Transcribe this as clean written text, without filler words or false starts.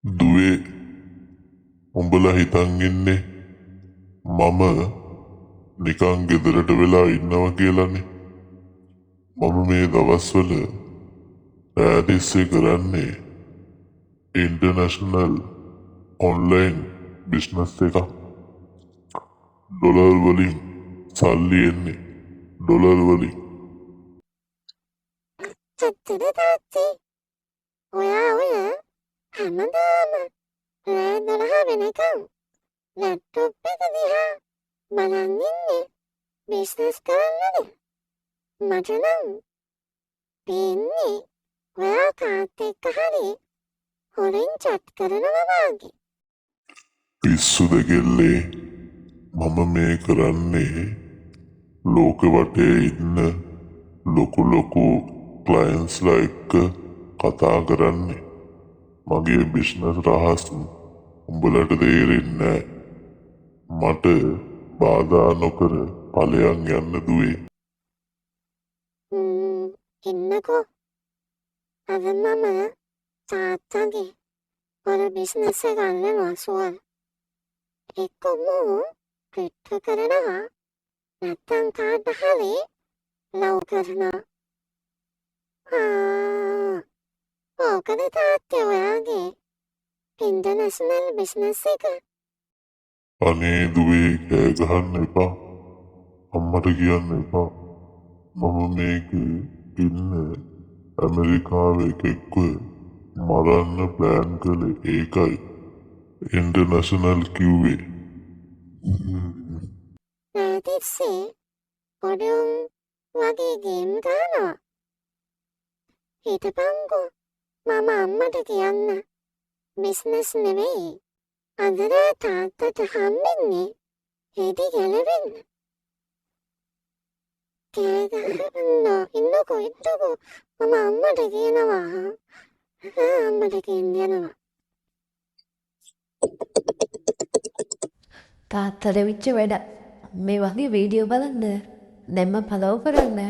දුවේ උඹලා හිතන් ඉන්නේ මම නිකන් ගෙදරට වෙලා ඉන්නවා කියලානේ. මම මේ දවස්වල රෑතිස්සේ කරන්නේ ඉන්ටර්නැෂනල් ඔන්ලයින් බිස්නස් එකක්. ඩොලර් වලින් සල්ලි එන්නේ ඩොලර් වලින්. ඇත්තද තාත්තේ? ඔයා ඔය හැමදාම රෑ 12 වෙනකම් ලැප්ටොප් එක දිහා බලන් ඉන්නේ බිස්නස් කරන්නද? මට නම් පේන්නේ ඔයා කාත් එක්ක හරි හොරෙන් චැට් කරනවා වගේ. පිස්සුද කෙල්ලේ, මම මේ කරන්නේ ලෝක වටේ ඉන්න ලොකු ක්ලයන්ස්ලා එක්ක කතා කරන්නේ. මගේ බිස්නස් රහස් උඹලට තේරෙන්නේ නෑ. මට බාධා නොකර ඵලයන් යන්න දුවේ. ඉන්නකෝ. අද මම තාත්තගේ හොර බිස්නස් එක ගන්නවා සුවර්. එක්ක මූ ක්‍රිප්ටෝ කරනවා නැත්තම් කාට හරි ලව් කරනවා. ඕකද තාත්තේ ඔයාගේ ඉන්ටර්නැෂනල් බිස්නස් එක? අනේ දුවේ කෑ ගහන්න එපා. අම්මට කියන්න එපා. මම මේකේ ඉන්න ඇමරිකාවේ එකෙක්ව මරන්න ප්ලෑන් කළේ ඒකයි. ඉන්ටර්නැෂනල් කිව්වේ. නෑතිස්සේ පොඩුම් වගේ ගේම් ගන්නවා. හිටපංකෝ මම අම්මට කියන්න. බිස්නස් නෙවෙයි අද රෑ තාත්තට හම්බෙන්නේ හෙඩි ගැලවෙන්න. කෑ ගහන්න ඉන්නකෝ මම අම්මට කියනවා. අම්මට කියන්න යනවා. තාත්තට වෙච්ච වැඩ මේ වගේ වීඩියෝ බලන්න දැම්ම ෆලෝ කරන්න